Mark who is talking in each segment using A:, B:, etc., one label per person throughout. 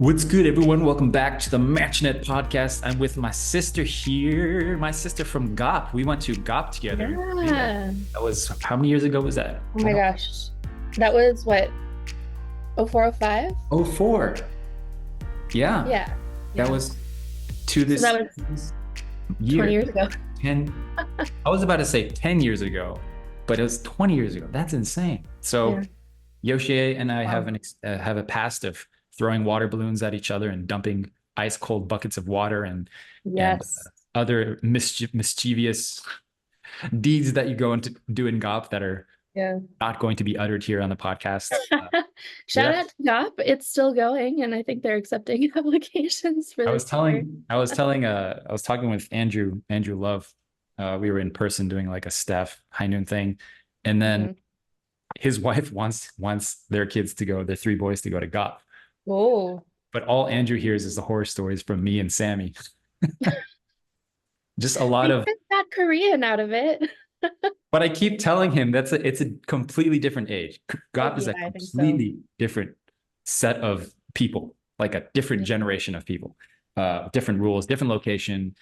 A: What's good, everyone? Welcome back to the MatchNet podcast. I'm with my sister here, my sister from GOP. We went to GOP together.
B: Yeah.
A: That was, how many years ago was that?
B: Oh my gosh. That was what, 0405?
A: Oh, 04. Yeah.
B: Yeah.
A: That
B: Yeah.
A: was to
B: So
A: this
B: that was 20
A: year.
B: years ago.
A: 10, I was about to say 10 years ago, but it was 20 years ago. That's insane. So Yoshie and I have a past of throwing water balloons at each other and dumping ice cold buckets of water and
B: Yes.
A: other mischievous deeds that you go into do in GOP that are
B: Yeah.
A: not going to be uttered here on the podcast.
B: Shout out to GOP. It's still going, and I think they're accepting applications for this year.
A: I was talking with Andrew Love. We were in person doing like a staff high noon thing, and then his wife wants their kids to go, their three boys to go to GOP.
B: Oh.
A: But all Andrew hears is the horror stories from me and Sammy. Just a lot of
B: that Korean out of it.
A: But I keep telling him it's a completely different age. GOP is a completely different set of people, like a different generation of people, different rules, different location.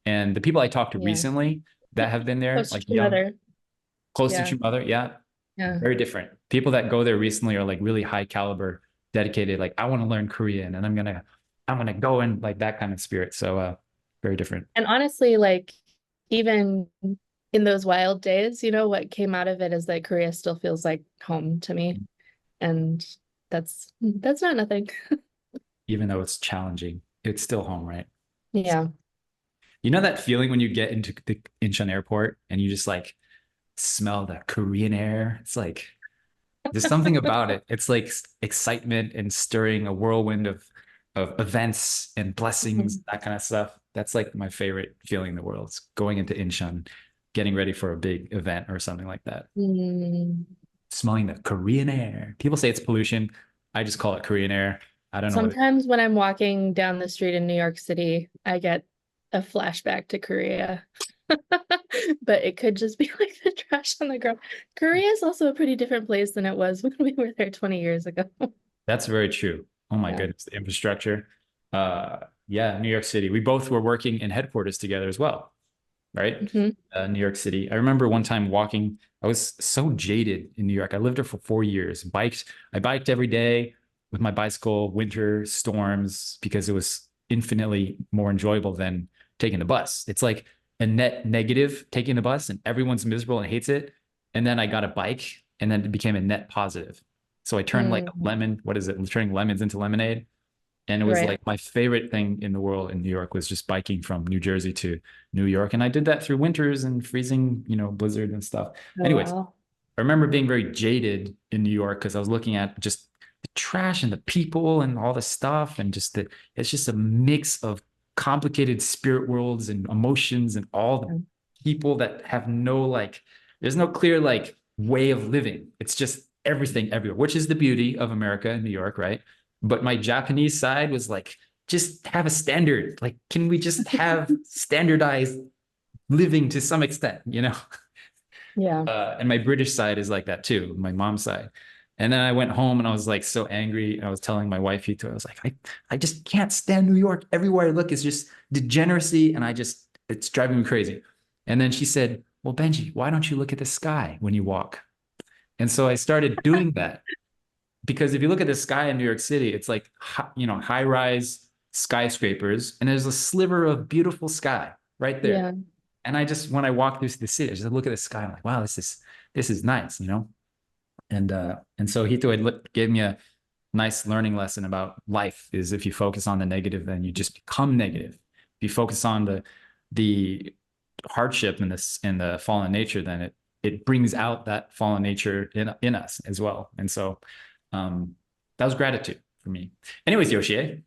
A: And the people I talked to recently that have been there,
B: Close
A: like
B: to mother.
A: Close to mother,
B: Yeah.
A: very different. People that go there recently are like really high caliber, dedicated. Like I want to learn Korean, and I'm gonna go in like that kind of spirit. So very different.
B: And honestly, like even in those wild days, what came out of it is that Korea still feels like home to me. And that's not nothing.
A: Even though it's challenging, it's still home, right?
B: Yeah.
A: You know that feeling when you get into the Incheon airport and you just like smell the Korean air? It's like there's something about it. It's like excitement and stirring a whirlwind of events and blessings, that kind of stuff. That's like my favorite feeling in the world. It's going into Incheon, getting ready for a big event or something like that. Smelling the Korean air. People say it's pollution. I just call it Korean air. I don't know.
B: Sometimes when I'm walking down the street in New York City, I get a flashback to Korea. But it could just be like the trash on the ground. Korea is also a pretty different place than it was when we were there 20 years ago.
A: That's very true. Oh my goodness, the infrastructure. New York City. We both were working in headquarters together as well, right? New York City. I remember one time walking. I was so jaded in New York. I lived there for 4 years. I biked every day with my bicycle, winter storms, because it was infinitely more enjoyable than taking the bus. It's like a net negative taking the bus and everyone's miserable and hates it. And then I got a bike and then it became a net positive. So I turned like a lemon. What is it? Turning lemons into lemonade. And it was like my favorite thing in the world in New York was just biking from New Jersey to New York. And I did that through winters and freezing, blizzard and stuff. Anyways, I remember being very jaded in New York because I was looking at just the trash and the people and all the stuff. And it's just a mix of complicated spirit worlds and emotions and all the people that have there's no clear way of living. It's just everything everywhere, which is the beauty of America and New York, right? But my Japanese side was like, just have a standard. Like, can we just have standardized living to some extent,
B: Yeah.
A: And my British side is like that too, my mom's side. And then I went home and I was like so angry. I was telling my wife, I was like, I just can't stand New York. Everywhere I look is just degeneracy. And it's driving me crazy. And then she said, well, Benji, why don't you look at the sky when you walk? And so I started doing that. Because if you look at the sky in New York City, it's like, high rise skyscrapers, and there's a sliver of beautiful sky right there.
B: Yeah.
A: And when I walk through the city, I just look at the sky. I'm like, wow, this is nice, And so Hito gave me a nice learning lesson about life is if you focus on the negative, then you just become negative. If you focus on the hardship and the fallen nature, then it brings out that fallen nature in us as well. And so that was gratitude for me. Anyways, Yoshie,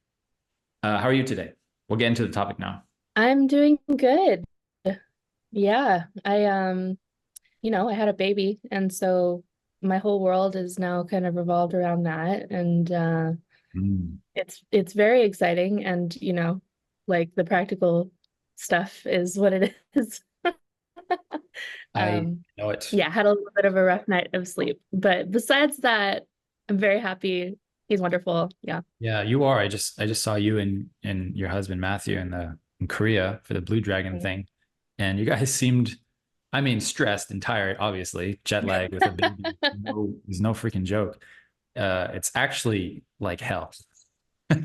A: how are you today? We'll get into the topic now.
B: I'm doing good. Yeah. I had a baby, and so my whole world is now kind of revolved around that. And it's very exciting. And, like the practical stuff is what it is.
A: I know it.
B: Yeah, had a little bit of a rough night of sleep. But besides that, I'm very happy He's wonderful. Yeah.
A: Yeah, you are. I just saw you and your husband Matthew in Korea for the Blue Dragon thing, and you guys seemed, I mean, stressed and tired. Obviously, jet lag with a baby. No, is no freaking joke. It's actually like hell.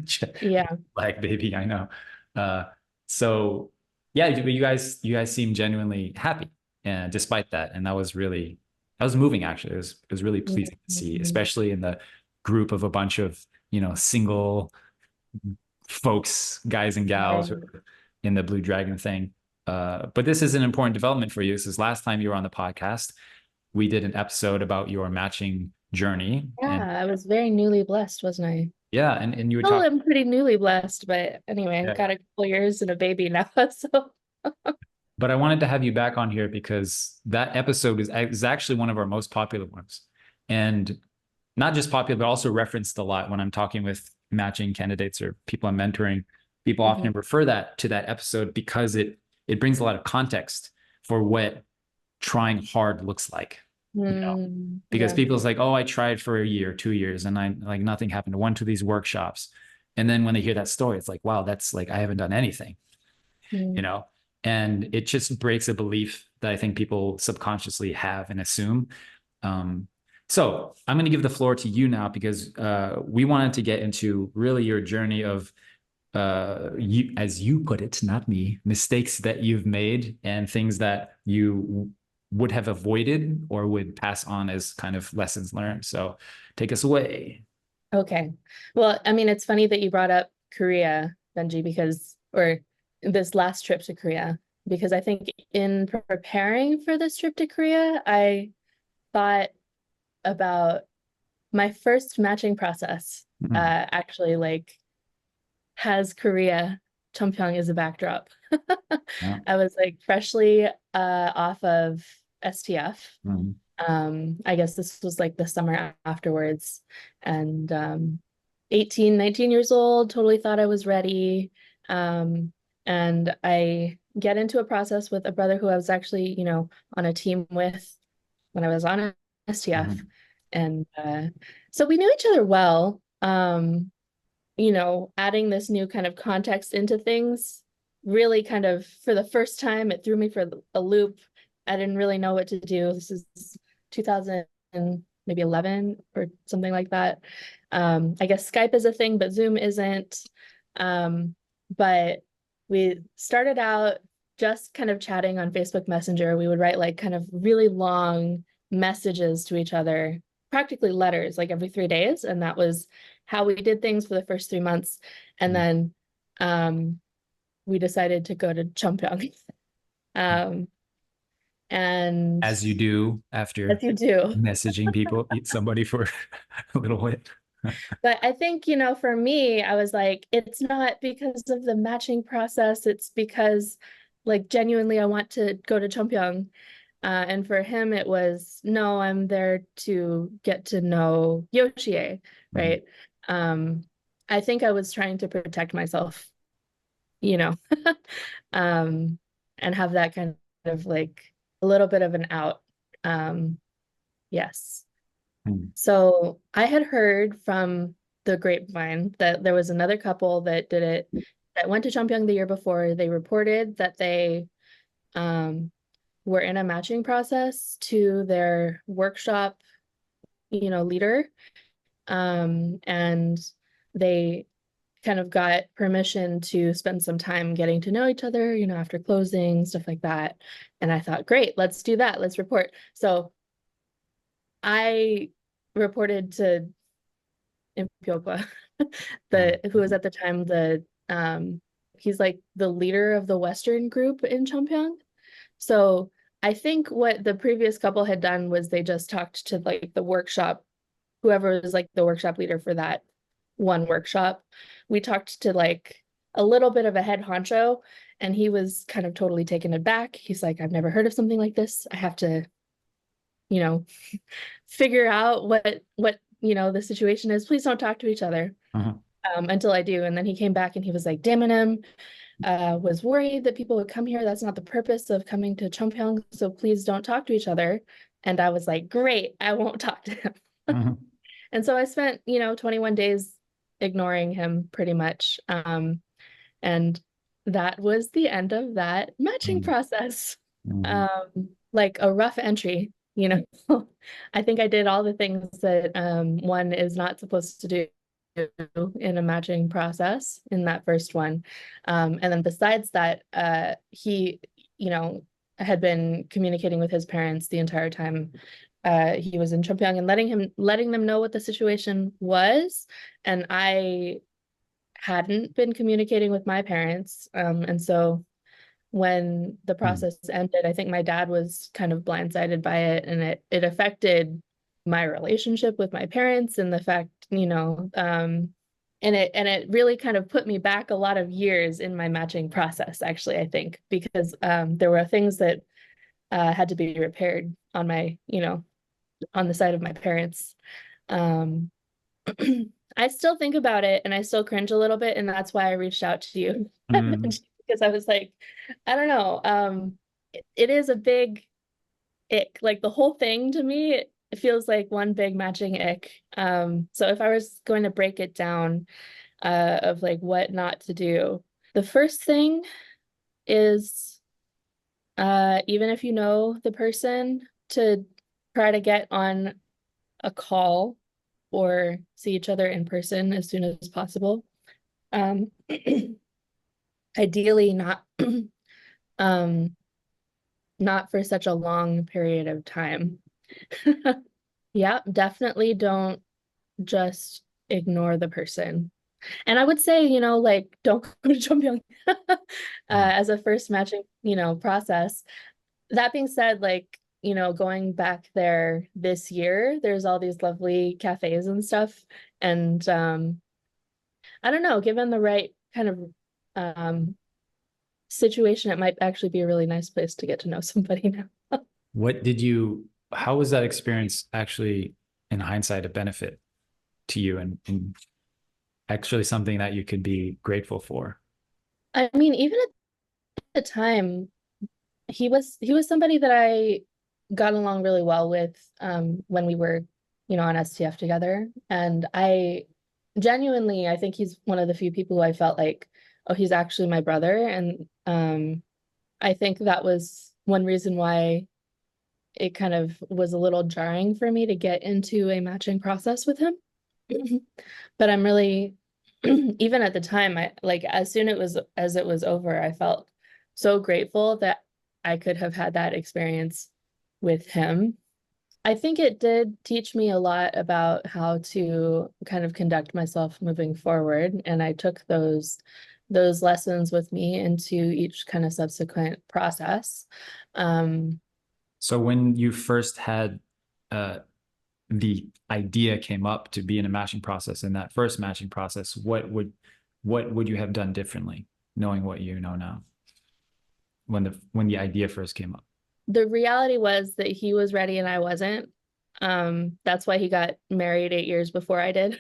A: Jet
B: Yeah.
A: lag, baby. I know. Uh, so yeah, you guys seem genuinely happy, and despite that, and that was moving actually. It was really pleasing to see,
B: Mhm.
A: especially in the group of a bunch of single folks, guys and gals who
B: Right.
A: are in the Blue Dragon thing. But this is an important development for you. This is last time you were on the podcast. We did an episode about your matching journey. And
B: Yeah, I was very newly blessed, wasn't I?
A: yeah, and you would
B: Still
A: talk.
B: am pretty newly blessed, but anyway, I've
A: Yeah,
B: got
A: yeah.
B: a couple years and a baby now. So
A: But I wanted to have you back on here because that episode is actually one of our most popular ones. And not just popular, but also referenced a lot when I'm talking with matching candidates or people I'm mentoring. People
B: Mhm.
A: often refer that to that episode because it brings a lot of context for what trying hard looks like. Because
B: Yeah.
A: people's like, oh, I tried for a year, 2 years, and I like nothing happened. I went to these workshops. And then when they hear that story, it's like, wow, that's like I haven't done anything, you
B: Mm.
A: know? And it just breaks a belief that I think people subconsciously have and assume. Um, so I'm going to give the floor to you now because we wanted to get into really your journey of you, as you put it, not me, mistakes that you've made and things that you would have avoided or would pass on as kind of lessons learned. So take us away.
B: Okay. Well, I mean, it's funny that you brought up Korea, Benji, or this last trip to Korea, because I think in preparing for this trip to Korea, I thought about my first matching process,
A: Mm-hmm.
B: actually like has Korea, Cheongpyeong as a backdrop.
A: Yeah.
B: I was like freshly off of STF.
A: Mm-hmm.
B: I guess this was like the summer afterwards, and 18, 19 years old, totally thought I was ready. Um, and I get into a process with a brother who I was actually, on a team with when I was on STF.
A: Mm-hmm.
B: And so we knew each other well. Adding this new kind of context into things really kind of, for the first time, it threw me for a loop. I didn't really know what to do. This is 2000 maybe 11 or something like that. I guess Skype is a thing, but Zoom isn't. But we started out just kind of chatting on Facebook Messenger. We would write like kind of really long messages to each other, practically letters, like every 3 days. And that was how we did things for the first 3 months. And then we decided to go to Cheongpyeong. Um, and
A: As you do after
B: as you do.
A: messaging people, eat somebody for a little bit.
B: But I think, for me, I was like, it's not because of the matching process. It's because, like, genuinely, I want to go to Cheongpyeong. And for him, it was, no, I'm there to get to know Yoshie,
A: Mm-hmm.
B: right? Um, I think I was trying to protect myself, you know, um, and have that kind of like a little bit of an out. Yes. So I had heard from the grapevine that there was another couple that did it, that went to Cheongpyeong the year before. They reported that they um, were in a matching process to their workshop, leader. And they kind of got permission to spend some time getting to know each other, after closing, stuff like that. And I thought, great, let's do that. Let's report. So I reported to Impyopa, who was at the time he's like the leader of the Western group in Cheongpyeong. So I think what the previous couple had done was they just talked to like the workshop, whoever was like the workshop leader for that one workshop. We talked to like a little bit of a head honcho, and he was kind of totally taken aback. He's like, I've never heard of something like this. I have to, you know, figure out what the situation is. Please don't talk to each other
A: Uh-huh.
B: until I do. And then he came back and he was like, Damonim, was worried that people would come here. That's not the purpose of coming to Cheongpyeong. So please don't talk to each other. And I was like, great, I won't talk to him.
A: Uh-huh.
B: And so I spent, 21 days ignoring him pretty much. And that was the end of that matching
A: Mm,
B: process.
A: mhm,
B: Like a rough entry, I think I did all the things that one is not supposed to do in a matching process in that first one. And then besides that, he, had been communicating with his parents the entire time he was in Chongpyeong and letting them know what the situation was. And I hadn't been communicating with my parents. And so when the
A: mm,
B: process ended, I think my dad was kind of blindsided by it, and it affected my relationship with my parents and the fact, and it really kind of put me back a lot of years in my matching process, actually, I think, because there were things that had to be repaired on my, on the side of my parents. Um, I still think about it and I still cringe a little bit, and that's why I reached out to you
A: mm,
B: because I was like, I don't know. It is a big ick. Like the whole thing to me, it feels like one big matching ick. So if I was going to break it down, of like what not to do, the first thing is, even if you know the person, to try to get on a call or see each other in person as soon as possible. Um, Ideally not um not for such a long period of time. Yeah, definitely don't just ignore the person. And I would say, like, don't go to Jeonbyeong
A: mm.
B: as a first matching, process. That being said, like, going back there this year, there's all these lovely cafes and stuff. And I don't know, given the right kind of um situation, it might actually be a really nice place to get to know somebody now.
A: How was that experience actually in hindsight a benefit to you and actually something that you could be grateful for?
B: I mean, even at the time, he was somebody that I got along really well with when we were, on STF together. And I think he's one of the few people who I felt like, oh, he's actually my brother. And I think that was one reason why it kind of was a little jarring for me to get into a matching process with him. But I'm really, even at the time, I like as it was over, I felt so grateful that I could have had that experience with him. I think it did teach me a lot about how to kind of conduct myself moving forward, and I took those lessons with me into each kind of subsequent process. Um,
A: So when you first had uh, the idea came up to be in a matching process in that first matching process, what would you have done differently, knowing what you know now, when the idea first came up?
B: the reality was that he was ready and I wasn't. That's why he got married 8 years before I did.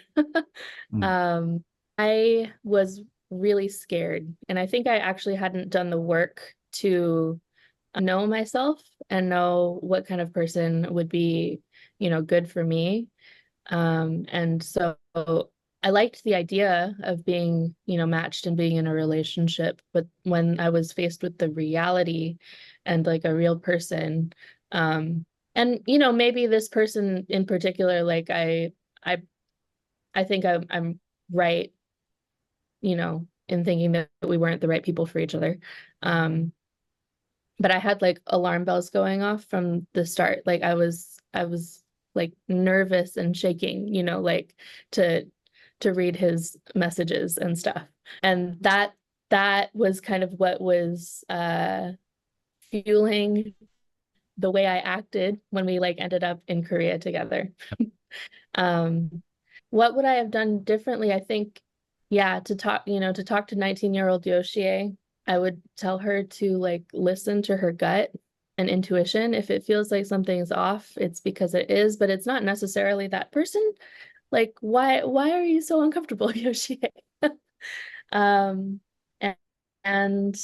A: Mm,
B: Um, I was really scared, and I think I actually hadn't done the work to know myself and know what kind of person would be, good for me. And so I liked the idea of being, matched and being in a relationship. But when I was faced with the reality and like a real person, and maybe this person in particular, like I, I think I'm right, in thinking that we weren't the right people for each other. But I had like alarm bells going off from the start. Like I was like nervous and shaking, like to read his messages and stuff. And that was kind of what was fueling the way I acted when we like ended up in Korea together. Um, what would I have done differently? I think, yeah, to talk to 19-year-old Yoshie, I would tell her to like listen to her gut and intuition. If it feels like something's off, it's because it is, but it's not necessarily that person. Like, why are you so uncomfortable, Yoshie? Um, and, and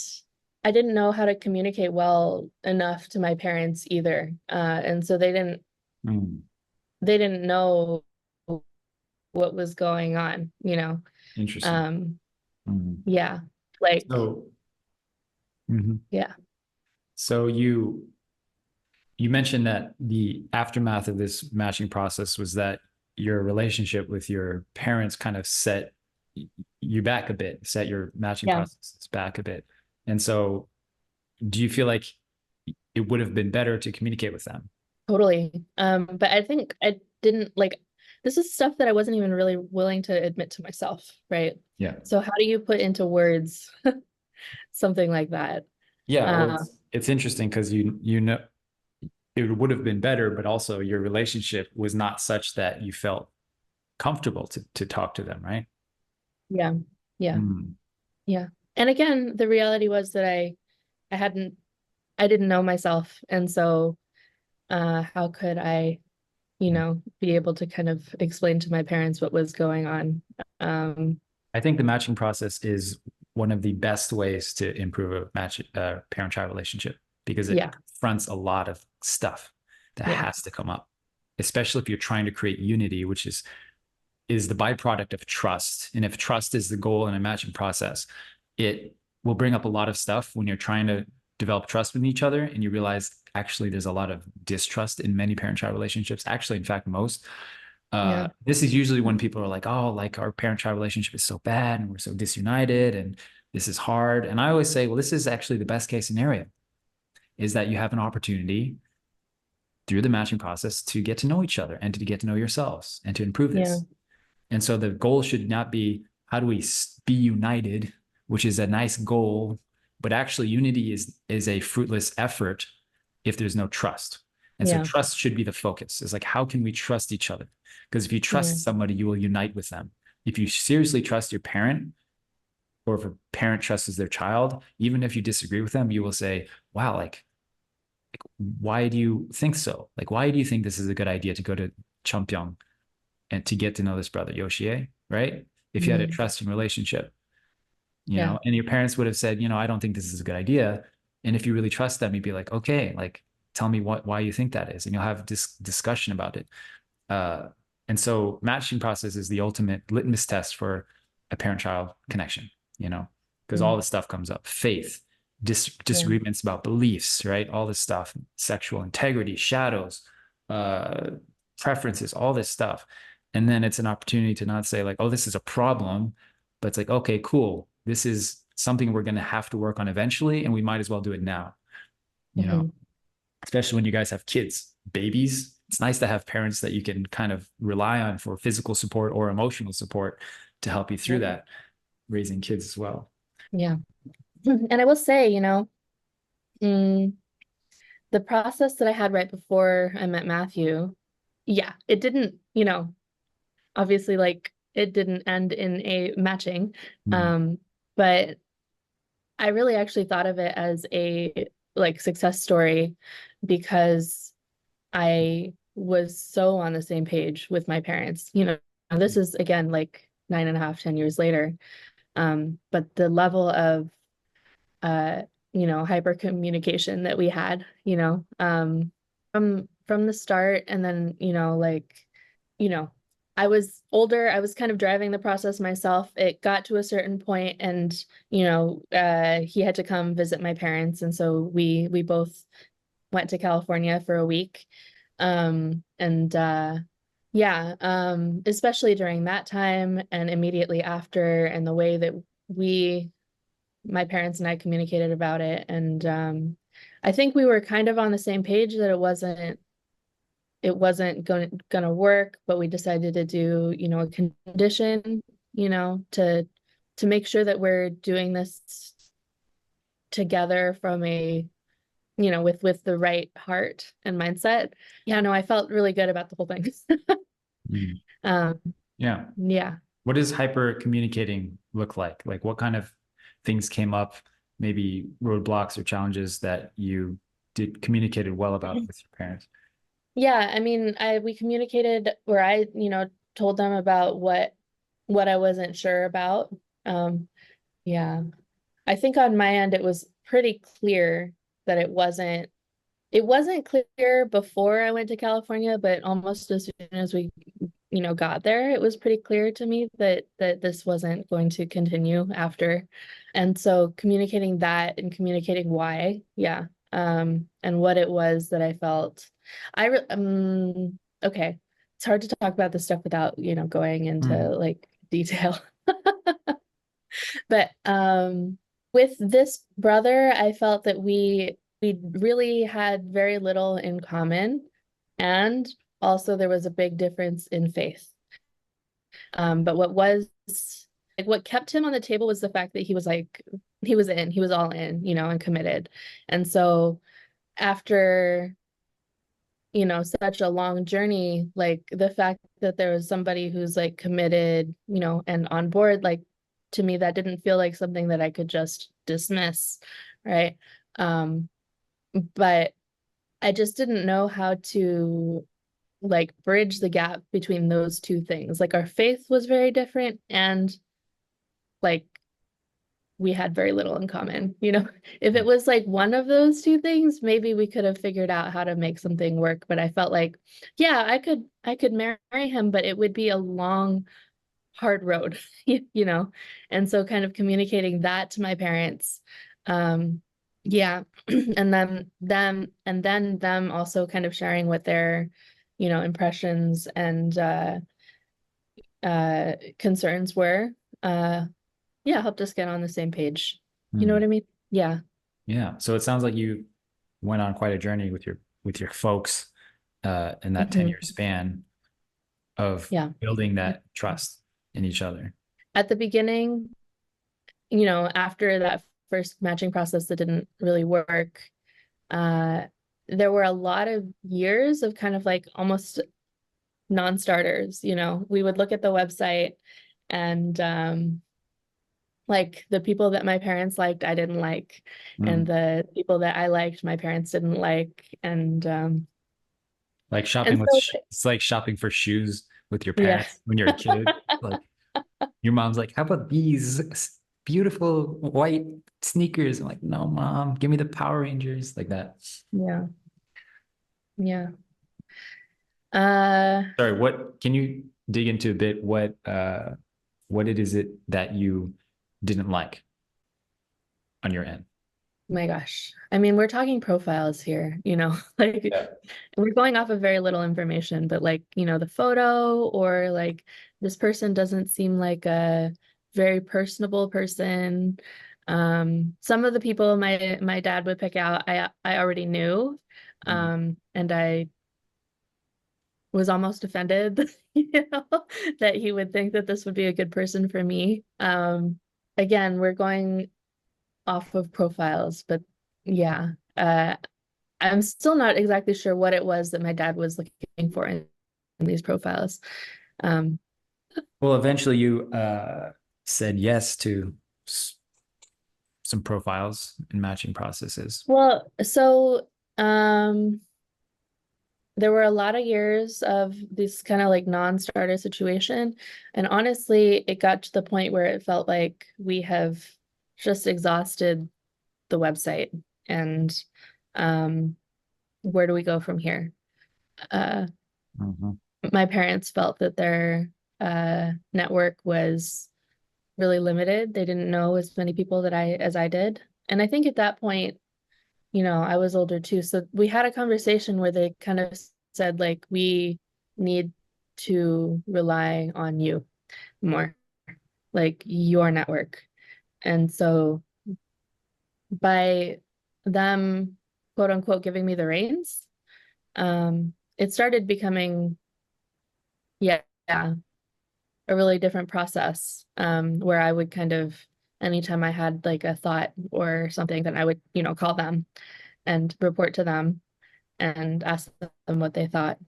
B: I didn't know how to communicate well enough to my parents either. And so they didn't
A: mm,
B: they didn't know what was going on,
A: Interesting. Mhm.
B: Yeah, like,
A: So, mhm.
B: yeah,
A: So you mentioned that the aftermath of this matching process was that your relationship with your parents kind of set you back a bit, set your matching
B: yeah,
A: process back a bit. And so, do you feel like it would have been better to communicate with them?
B: totally. But I think I didn't like, this is stuff that I wasn't even really willing to admit to myself, right?
A: Yeah.
B: So how do you put into words something like that?
A: Yeah. Well,
B: Uh,
A: it's interesting because you know it would have been better, but also your relationship was not such that you felt comfortable to talk to them, right?
B: yeah, yeah,
A: Mm.
B: yeah. And again, the reality was that I hadn't, I didn't know myself. And so how could I, be able to kind of explain to my parents what was going on? Um,
A: I think the matching process is one of the best ways to improve a parent-child relationship because it
B: yeah,
A: confronts a lot of stuff that
B: yeah,
A: has to come up, especially if you're trying to create unity, which is the byproduct of trust. And if trust is the goal in a matching process, it will bring up a lot of stuff when you're trying to develop trust with each other and you realize actually there's a lot of distrust in many parent-child relationships. Actually, in fact, most.
B: yeah,
A: This is usually when people are like, oh, like our parent-child relationship is so bad and we're so disunited and this is hard. And I always say, well, this is actually the best case scenario is that you have an opportunity through the matching process to get to know each other and to get to know yourselves and to improve
B: yeah,
A: this. And so the goal should not be how do we be united, which is a nice goal, but actually unity is a fruitless effort if there's no trust. And so
B: yeah,
A: trust should be the focus. It's like how can we trust each other? Because if you
B: yeah,
A: trust somebody, you will unite with them. If you seriously trust your parent, or if a parent trusts their child, even if you disagree with them, you will say, "Wow, like why do you think so? Like why do you think this is a good idea to go to Champyong and to get to know this brother Yoshie, right? If you had a
B: mm,
A: trusting relationship,
B: yeah,
A: and your parents would have said, I don't think this is a good idea. And if you really trust them, you'd be like, okay, like tell me why you think that is, and you'll have this discussion about it. Uh, and so matching process is the ultimate litmus test for a parent-child connection, because all
B: mm,
A: this stuff comes up, faith,
B: yeah,
A: disagreements about beliefs, right? All this stuff, sexual integrity, shadows, uh, preferences, all this stuff. And then it's an opportunity to not say like, oh, this is a problem, but it's like, okay, cool. This is something we're going to have to work on eventually, and we might as well do it now, you know,
B: hmm,
A: especially when you guys have kids, babies. It's nice to have parents that you can kind of rely on for physical support or emotional support to help you through
B: yeah,
A: that, raising kids as well.
B: yeah. And I will say, mm, the process that I had right before I met Matthew, yeah, it didn't, obviously like it didn't end in a matching.
A: Mm.
B: Um, but I really actually thought of it as a like success story because I was so on the same page with my parents. This is again like 9.5, 10 years later. But the level of uh, hyper communication that we had, from the start, and then, like, you know, I was older, I was kind of driving the process myself. It got to a certain point and, he had to come visit my parents, and so we both went to California for a week. And yeah, especially during that time and immediately after, and the way that we my parents and I communicated about it. And I think we were kind of on the same page that it wasn't gonna work, but we decided to do, a condition, to make sure that we're doing this together from a, with the right heart and mindset. Yeah, no, I felt really good about the whole thing.
A: Mm.
B: Um,
A: Yeah.
B: yeah.
A: What does hyper communicating look like? Like what kind of things came up, maybe roadblocks or challenges that you did communicated well about with your parents?
B: Yeah, I mean, we communicated where I, told them about what I wasn't sure about. Um, yeah. I think on my end it was pretty clear that it wasn't clear before I went to California, but almost as soon as we, got there, it was pretty clear to me that this wasn't going to continue after. And so communicating that and communicating why, yeah, and what it was that I felt. Okay, it's hard to talk about this stuff without, going into like detail. But with this brother, I felt that we really had very little in common, and also there was a big difference in faith. But what kept him on the table was the fact that he was all in, and committed. And so after, such a long journey, like the fact that there was somebody who's like committed, and on board, like to me, that didn't feel like something that I could just dismiss, right? But I just didn't know how to like bridge the gap between those two things. Like our faith was very different, and like we had very little in common. If it was like one of those two things, maybe we could have figured out how to make something work. But I felt like, yeah, I could marry him, but it would be a long, hard road, And so kind of communicating that to my parents, yeah, and then them also kind of sharing what their, impressions and concerns were, yeah, helped us get on the same page. You know what I mean? Yeah.
A: Yeah. So it sounds like you went on quite a journey with your folks in that 10-year span of building that trust in each other.
B: At the beginning, after that first matching process that didn't really work, there were a lot of years of kind of like almost non-starters. We would look at the website, and like the people that my parents liked, I didn't like, and the people that I liked, my parents didn't like, and
A: like shopping with it's like shopping for shoes with your parents when you're a kid. Like your mom's like, how about these beautiful white sneakers? I'm like, no, mom, give me the Power Rangers, like that.
B: Yeah. Yeah.
A: Sorry, what can you dig into a bit what it is it that you didn't like on your end?
B: My gosh. I mean, we're talking profiles here, like we're going off of very little information, but like, the photo, or like this person doesn't seem like a very personable person. Some of the people my dad would pick out, I already knew. And I was almost offended, that he would think that this would be a good person for me. Again, we're going off of profiles, but yeah, I'm still not exactly sure what it was that my dad was looking for in these profiles.
A: Well, eventually you said yes to some profiles and matching processes.
B: Well, so there were a lot of years of this kind of like non-starter situation, and honestly, it got to the point where it felt like we have just exhausted the website, and where do we go from here? My parents felt that their network was really limited. They didn't know as many people as I did. And I think at that point, I was older too. So we had a conversation where they kind of said, like, we need to rely on you more, like your network. And so by them, quote unquote, giving me the reins, it started becoming, yeah, a really different process, where I would kind of, anytime I had like a thought or something, then I would, call them and report to them and ask them what they thought.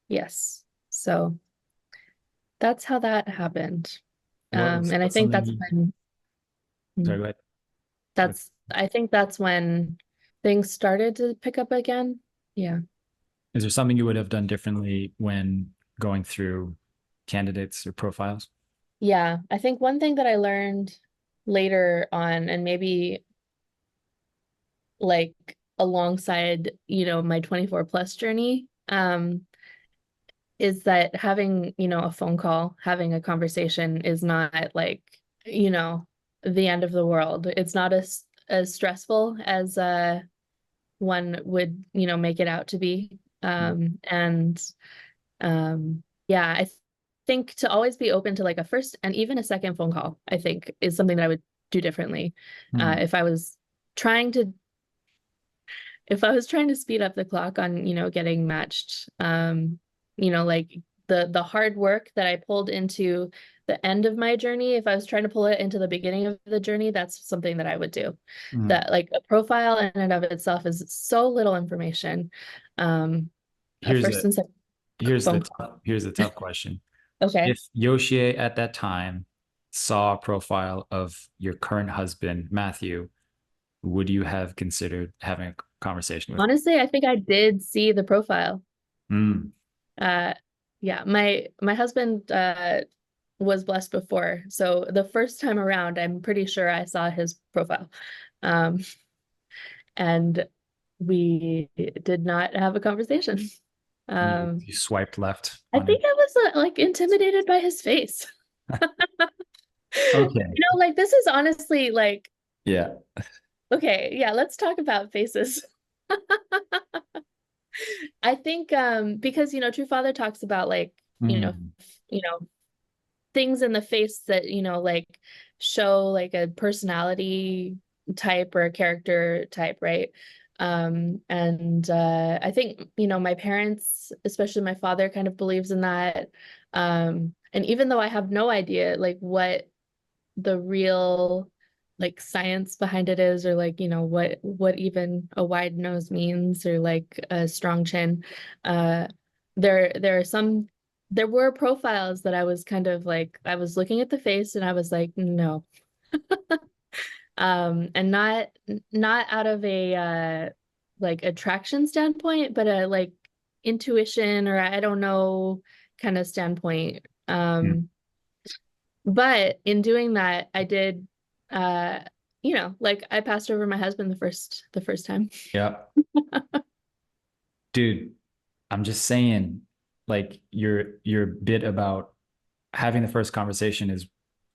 B: Yes. So that's how that happened. And I think that's when,
A: sorry, go ahead.
B: I think that's when things started to pick up again. Yeah.
A: Is there something you would have done differently when going through candidates or profiles?
B: Yeah, I think one thing that I learned later on, and maybe like alongside, my 24 plus journey, is that having, a phone call, having a conversation is not like, the end of the world. It's not as stressful as one would, make it out to be. And yeah, think to always be open to like a first and even a second phone call, I think is something that I would do differently. If I was trying to speed up the clock on, getting matched, like the hard work that I pulled into the end of my journey, if I was trying to pull it into the beginning of the journey, that's something that I would do. That like a profile in and of itself is so little information. A
A: Here's
B: first
A: the
B: and second phone call.
A: here's the tough question.
B: Okay.
A: If Yoshie at that time saw a profile of your current husband, Matthew, would you have considered having a conversation with
B: Honestly, I think I did see the profile.
A: him?
B: Yeah, my husband was blessed before, so the first time around, I'm pretty sure I saw his profile. Um, and we did not have a conversation.
A: You swiped left
B: I
A: on him.
B: think I was like intimidated by his face.
A: Okay.
B: Like this is honestly like,
A: Yeah.
B: okay, yeah, let's talk about faces. I think because True Father talks about like, you know, things in the face that, like show like a personality type or a character type, right? And I think, my parents, especially my father, kind of believes in that. And even though I have no idea like what the real like science behind it is, or like, what even a wide nose means, or like a strong chin, uh there were profiles that I was kind of like, I was looking at the face and I was like, no. And not out of a like attraction standpoint, but a like intuition, or I don't know, kind of standpoint. But in doing that, I did like I passed over my husband the first time.
A: Yeah. Dude, I'm just saying, like your bit about having the first conversation is,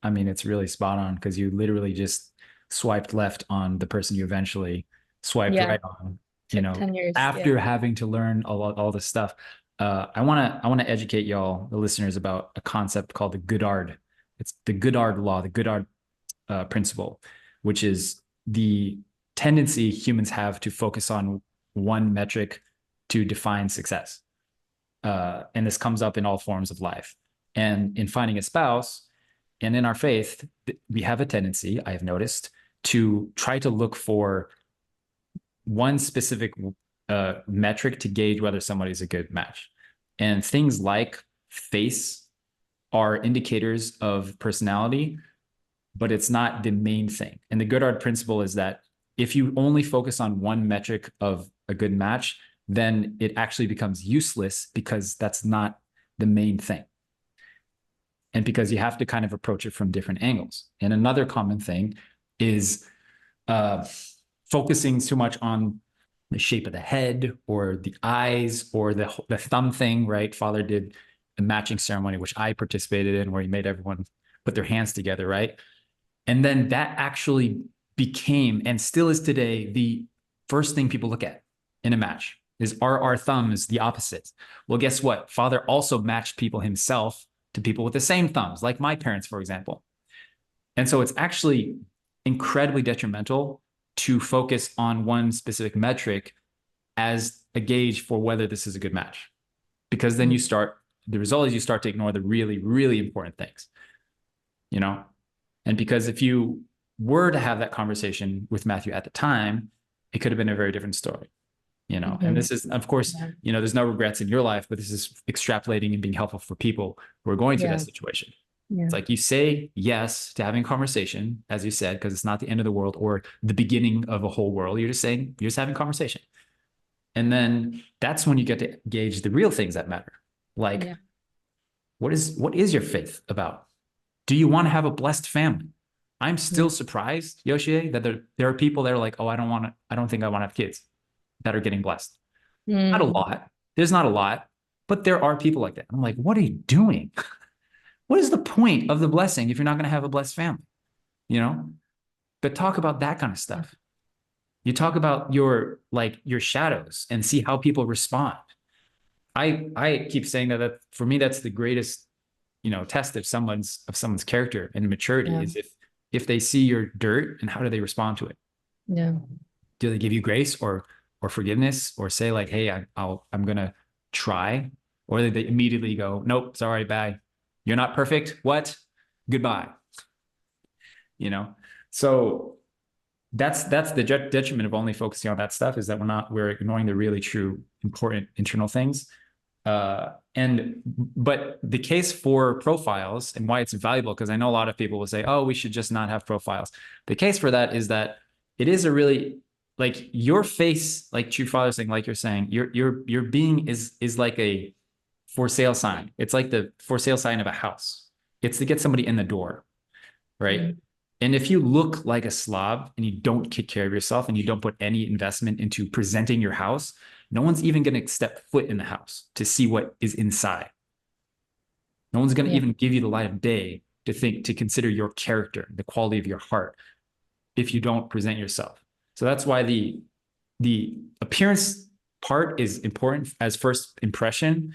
A: I mean, it's really spot on because you literally just swiped left on the person you eventually swiped
B: Yeah,
A: right on,
B: took 10 years.
A: after having to learn all this stuff. I want to educate y'all, the listeners, about a concept called the Goddard. It's the Goddard law, the Goddard principle, which is the tendency humans have to focus on one metric to define success. And this comes up in all forms of life. And in finding a spouse and in our faith, we have a tendency, I have noticed, to try to look for one specific metric to gauge whether somebody is a good match. And things like face are indicators of personality, but it's not the main thing. And the Goddard principle is that if you only focus on one metric of a good match, then it actually becomes useless because that's not the main thing. And because you have to kind of approach it from different angles. And another common thing is focusing too much on the shape of the head or the eyes or the thumb thing, right? Father did a matching ceremony, which I participated in, where he made everyone put their hands together, right? And then that actually became, and still is today, the first thing people look at in a match is, are our thumbs the opposites? Well, guess what? Father also matched people himself to people with the same thumbs, like my parents, for example. And so it's actually incredibly detrimental to focus on one specific metric as a gauge for whether this is a good match. Because then the result is you start to ignore the really, really important things, And because if you were to have that conversation with Matthew at the time, it could have been a very different story, And this is, of course, there's no regrets in your life, but this is extrapolating and being helpful for people who are going through that situation. It's like you say yes to having a conversation, as you said, because it's not the end of the world or the beginning of a whole world. You're just having conversation. And then that's when you get to gauge the real things that matter. Like, what is your faith about? Do you want to have a blessed family? I'm still surprised, Yoshie, that there are people that are like, oh, I don't think I want to have kids that are getting blessed. Not a lot. There's not a lot, But there are people like that. I'm like, what are you doing? What is the point of the blessing if you're not going to have a blessed family? You know, but talk about that kind of stuff. You talk about your shadows and see how people respond. I keep saying that for me, that's the greatest, test of someone's character and maturity is if they see your dirt and how do they respond to it?
B: Yeah.
A: Do they give you grace or forgiveness or say like, hey, I'm gonna try, or do they immediately go, nope, sorry, bye, you're not perfect, what, goodbye, so that's the detriment of only focusing on that stuff, is that we're ignoring the really true important internal things. But the case for profiles and why it's valuable, because I know a lot of people will say, oh, we should just not have profiles. The case for that is that it is a really, like, your face, like True Father saying, like you're saying, your being is like a for sale sign. It's like the for sale sign of a house. It's to get somebody in the door, right? Mm-hmm. And if you look like a slob and you don't take care of yourself and you don't put any investment into presenting your house, no one's even going to step foot in the house to see what is inside. No one's going to even give you the light of day to consider your character, the quality of your heart, if you don't present yourself. So that's why the appearance part is important as first impression.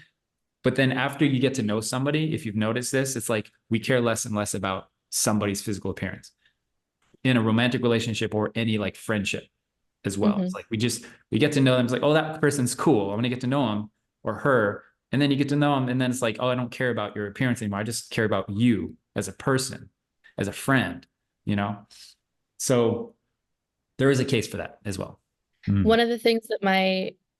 A: But then after you get to know somebody, if you've noticed this, it's like we care less and less about somebody's physical appearance in a romantic relationship or any like friendship as well. Mm-hmm. It's like we get to know them. It's like, oh, that person's cool. I want to get to know him or her. And then you get to know them. And then it's like, oh, I don't care about your appearance anymore. I just care about you as a person, as a friend, So there is a case for that as well.
B: One of the things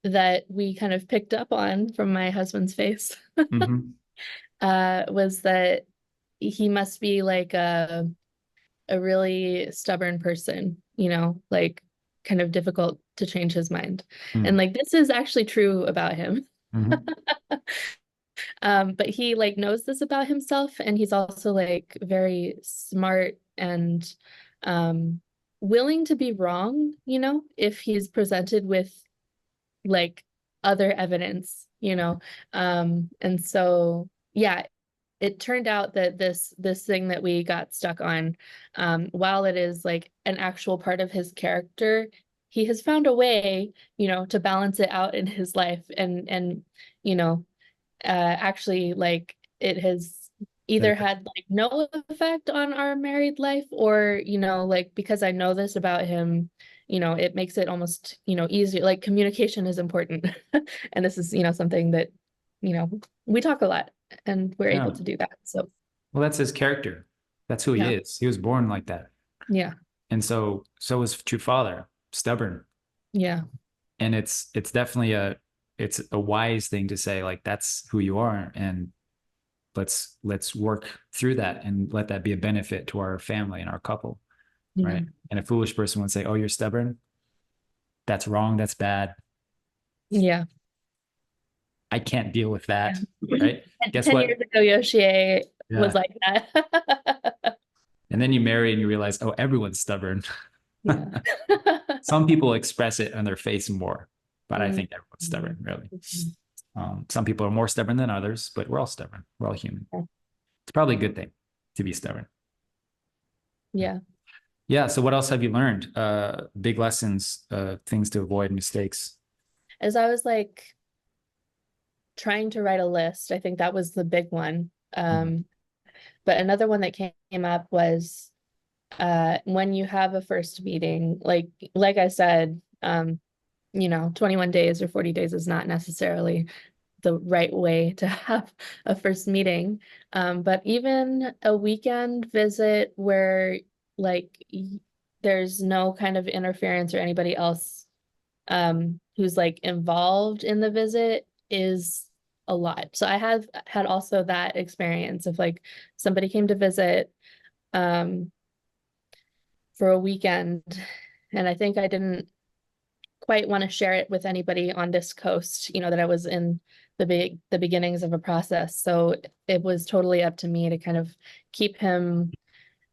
B: that we kind of picked up on from my husband's face mm-hmm. Was that he must be like a really stubborn person, like kind of difficult to change his mind. Mm. And like, this is actually true about him. Mm-hmm. But he like knows this about himself, and he's also like very smart and willing to be wrong, if he's presented with like other evidence, and so it turned out that this thing that we got stuck on, while it is like an actual part of his character, he has found a way, to balance it out in his life, and actually like it has either had like no effect on our married life, or like, because I know this about him, it makes it almost easier. Like, communication is important. And this is something that we talk a lot, and we're able to do that. So
A: well, that's his character. That's who he is. He was born like that.
B: Yeah.
A: And so is True Father, stubborn.
B: Yeah.
A: And it's definitely a wise thing to say, like, that's who you are, and let's work through that and let that be a benefit to our family and our couple. Yeah. Right. And a foolish person would say, oh, you're stubborn. That's wrong. That's bad.
B: Yeah.
A: I can't deal with that. Right.
B: Guess 10 what? Years ago, Yoshie was like that.
A: And then you marry and you realize, oh, everyone's stubborn. Yeah. Some people express it on their face more, but I think everyone's stubborn, really. Some people are more stubborn than others, but we're all stubborn. We're all human. It's probably a good thing to be stubborn.
B: Yeah.
A: Yeah. So what else have you learned? Big lessons, things to avoid, mistakes.
B: As I was like trying to write a list, I think that was the big one. But another one that came up was when you have a first meeting, like I said, 21 days or 40 days is not necessarily the right way to have a first meeting. But even a weekend visit where like there's no kind of interference or anybody else who's like involved in the visit is a lot. So I have had also that experience of like somebody came to visit for a weekend, and I think I didn't quite want to share it with anybody on this coast, that I was in the beginnings of a process. So it was totally up to me to kind of keep him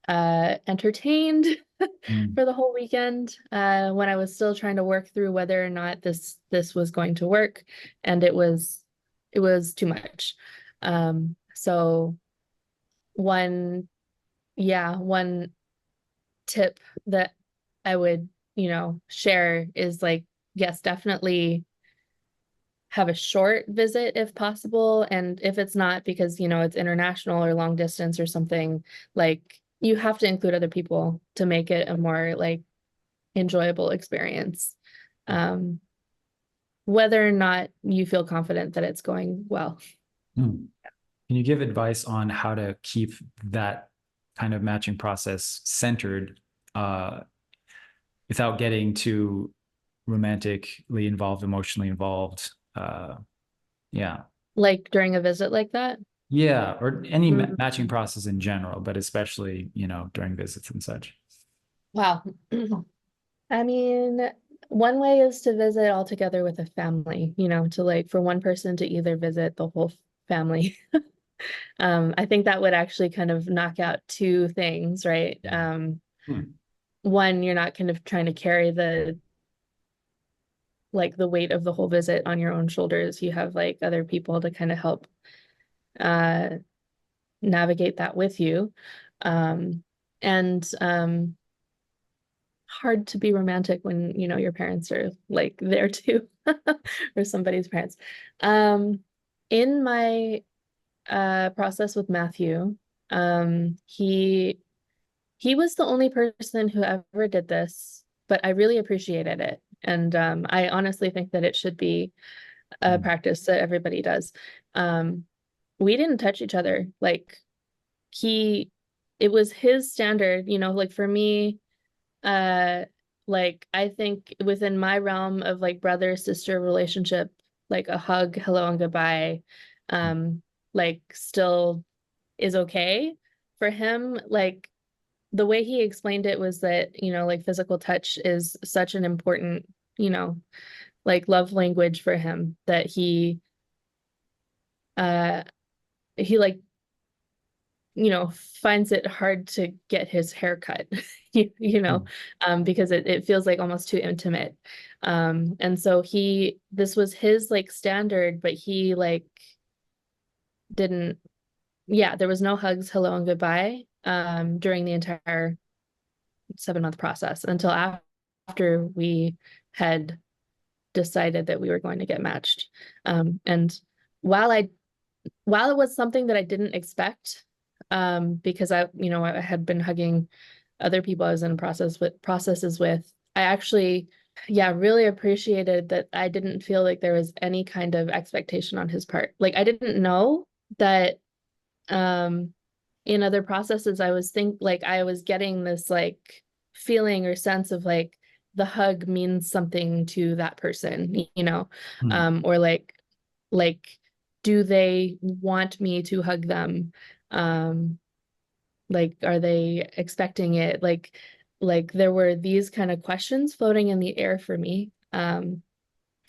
B: entertained for the whole weekend when I was still trying to work through whether or not this was going to work. And it was it was too much. So one, yeah, one tip that I would, share is like, yes, definitely have a short visit if possible. And if it's not because, it's international or long distance or something, like you have to include other people to make it a more like enjoyable experience. Whether or not you feel confident that it's going well.
A: Hmm. Can you give advice on how to keep that kind of matching process centered without getting too romantically involved, emotionally involved? Yeah.
B: Like during a visit like that?
A: Yeah, or any
B: Mhm.
A: matching process in general, but especially, during visits and such.
B: Wow. I mean, one way is to visit all together with a family, to like for one person to either visit the whole family. I think that would actually kind of knock out two things, right?
A: Hmm.
B: One, you're not kind of trying to carry the weight of the whole visit on your own shoulders. You have like other people to kind of help uh navigate that with you. And hard to be romantic when your parents are like there too, or somebody's parents. Um, in my process with Matthew, he was the only person who ever did this, but I really appreciated it. And I honestly think that it should be a
A: Hmm.
B: practice that everybody does. Um, we didn't touch each other. Like he, it was his standard, like for me, uh, like I think within my realm of like brother sister relationship, like a hug, hello and goodbye, like still is okay. For him, like the way he explained it was that, like physical touch is such an important, you know, like love language for him that uh he like finds it hard to get his hair cut,
A: Hmm.
B: because it feels like almost too intimate. And so this was his like standard, but he like didn't, yeah, there was no hugs, hello and goodbye, during the entire 7-month process until after we had decided that we were going to get matched. And while I while it was something that I didn't expect, because I had been hugging other people I was in processes with, I actually, yeah, really appreciated that I didn't feel like there was any kind of expectation on his part. Like I didn't know that in other processes I was getting this like feeling or sense of like the hug means something to that person,
A: Hmm.
B: or like do they want me to hug them? Like are they expecting it? Like there were these kind of questions floating in the air for me.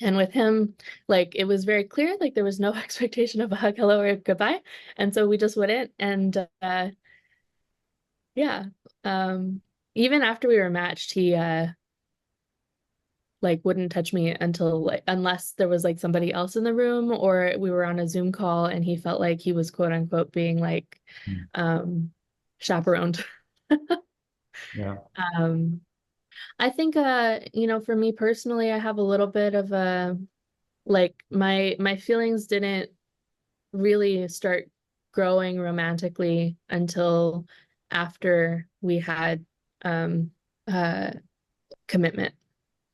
B: And with him, like it was very clear, like there was no expectation of a hug, hello, or goodbye. And so we just went in and yeah. Even after we were matched, he like wouldn't touch me until like unless there was like somebody else in the room or we were on a Zoom call and he felt like he was quote unquote being like
A: Hmm.
B: um chaperoned.
A: Yeah.
B: Um I think for me personally, I have a little bit of a like my feelings didn't really start growing romantically until after we had uh commitment.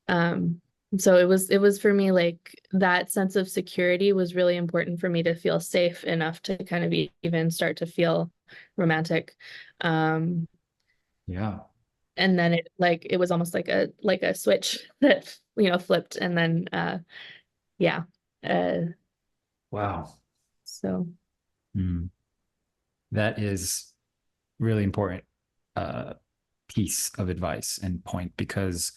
B: Um, so it was for me like that sense of security was really important for me to feel safe enough to kind of even start to feel romantic. Um,
A: Yeah.
B: and then it was almost like a switch that flipped and then yeah. Uh,
A: Wow.
B: so
A: Hmm. That is really important uh, piece of advice and point because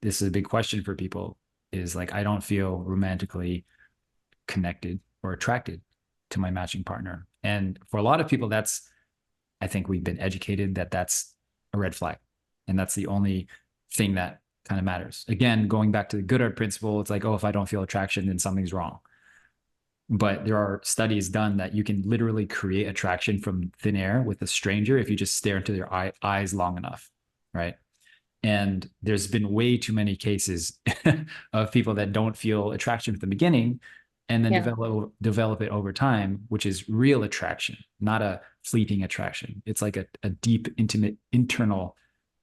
A: this is a big question for people is like, I don't feel romantically connected or attracted to my matching partner. And for a lot of people, I think we've been educated that that's a red flag. And that's the only thing that kind of matters. Again, going back to the Goddard principle, it's like, oh, if I don't feel attraction, then something's wrong. but there are studies done that you can literally create attraction from thin air with a stranger if you just stare into their eyes long enough, right? And there's been way too many cases of people that don't feel attraction at the beginning and then
B: Yeah.
A: develop it over time, which is real attraction, not a fleeting attraction. It's like a deep, intimate, internal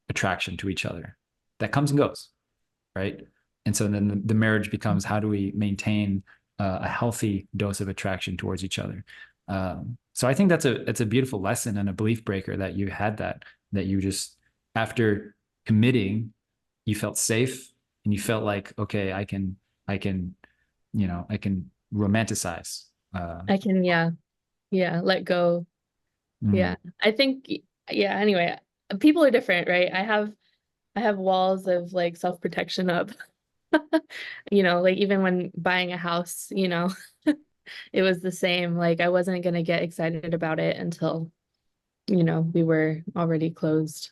A: attraction to each other that comes and goes, right? And so then the marriage becomes, how do we maintain a healthy dose of attraction towards each other? So I think that's a beautiful lesson and a belief breaker that you had, that you just, after committing, you felt safe and you felt like, okay, I can I can romanticize.
B: I can, yeah, let go. Yeah. I think, yeah, anyway, people are different, right? I have walls of like self-protection up. Like even when buying a house, it was the same. Like I wasn't gonna get excited about it until, we were already closed.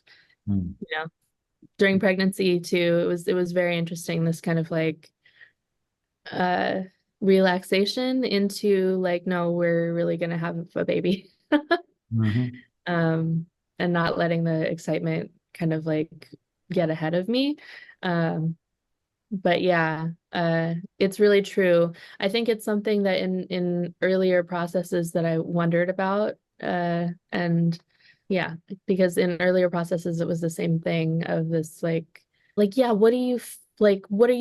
B: During pregnancy too, it was very interesting, this kind of like uh relaxation into like, no, we're really gonna have a baby. And not letting the excitement kind of like get ahead of me. But yeah, it's really true. I think it's something that in earlier processes that I wondered about. And yeah, because in earlier processes it was the same thing of this like yeah, what are you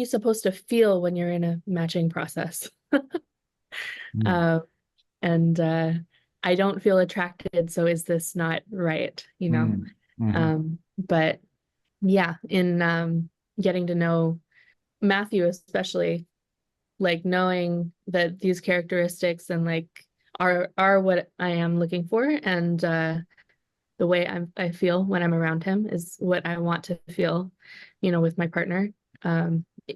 B: supposed to feel when you're in a matching process? And I don't feel attracted, so is this not right? But yeah, in getting to know Matthew especially, like knowing that these characteristics and like are what I am looking for, and the way I feel when I'm around him is what I want to feel, with my partner.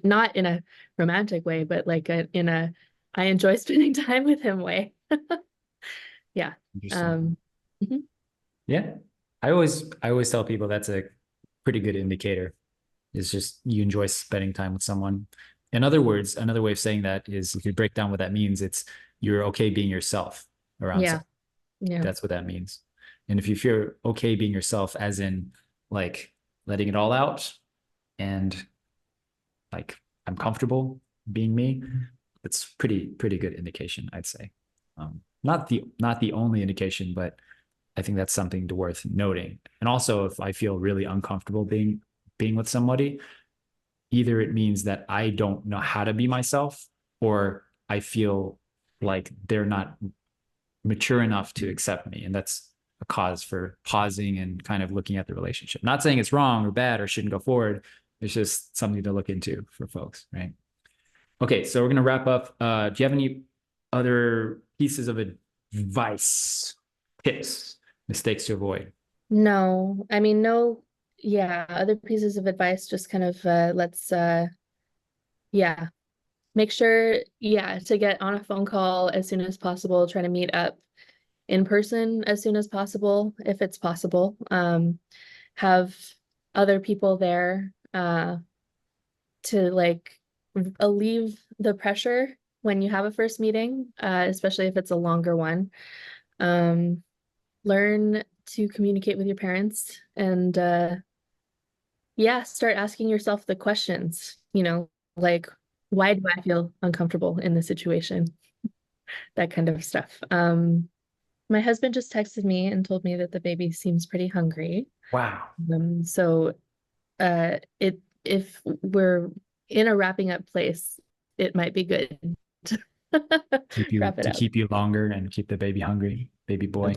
B: Not in a romantic way, but like in a I enjoy spending time with him way. Yeah.
A: Interesting.
B: Mhm.
A: Yeah. I always tell people that's a pretty good indicator. Is just you enjoy spending time with someone. In other words, another way of saying that is, if you break down what that means, it's you're okay being yourself around
B: Yeah.
A: someone.
B: Yeah.
A: That's what that means. And if you feel okay being yourself, as in like letting it all out and like I'm comfortable being me, it's pretty good indication, I'd say. Not the only indication, but I think that's something to worth noting. And also, if I feel really uncomfortable being with somebody, either it means that I don't know how to be myself, or I feel like they're not mature enough to accept me. And that's a cause for pausing and kind of looking at the relationship. Not saying it's wrong or bad or shouldn't go forward. It's just something to look into for folks, right? Okay, so we're going to wrap up. Do you have any other pieces of advice, tips, mistakes to avoid?
B: No, I mean, no, yeah, other pieces of advice, just kind of let's yeah, make sure, yeah, to get on a phone call as soon as possible, try to meet up in person as soon as possible, if it's possible. Have other people there to like alleviate the pressure when you have a first meeting, especially if it's a longer one. Learn to communicate with your parents, and yeah, start asking yourself the questions, like, why do I feel uncomfortable in this situation? That kind of stuff. My husband just texted me and told me that the baby seems pretty hungry.
A: Wow.
B: So it if we're in a wrapping up place, it might be good to wrap it
A: To
B: up.
A: keep you longer and keep the baby hungry, baby boy.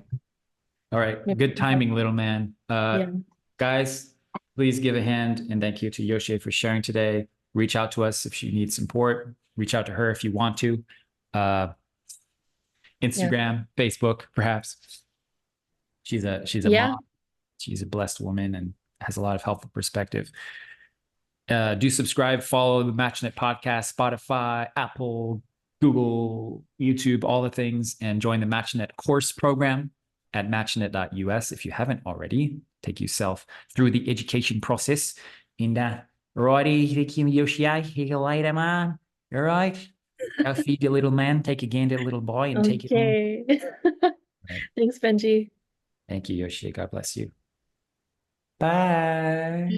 A: All right.
B: Maybe.
A: Good timing, little man.
B: Yeah.
A: Guys, please give a hand and thank you to Yoshie for sharing today. Reach out to us if you need support. Reach out to her if you want to. Uh, Instagram, Facebook, perhaps. She's a
B: Yeah.
A: mom. She's a blessed woman and has a lot of helpful perspective. Do subscribe, follow the MatchNet podcast, Spotify, Apple, Google, YouTube, all the things, and join the MatchNet course program at matchnet.us if you haven't already. Take yourself through the education process. And righty, Yoshie, see you later, man. All right. I'll feed you, little man. Take your gander, little boy, and take it home.
B: Okay.
A: Right.
B: Thanks, Benji.
A: Thank you, Yoshie. God bless you. Bye.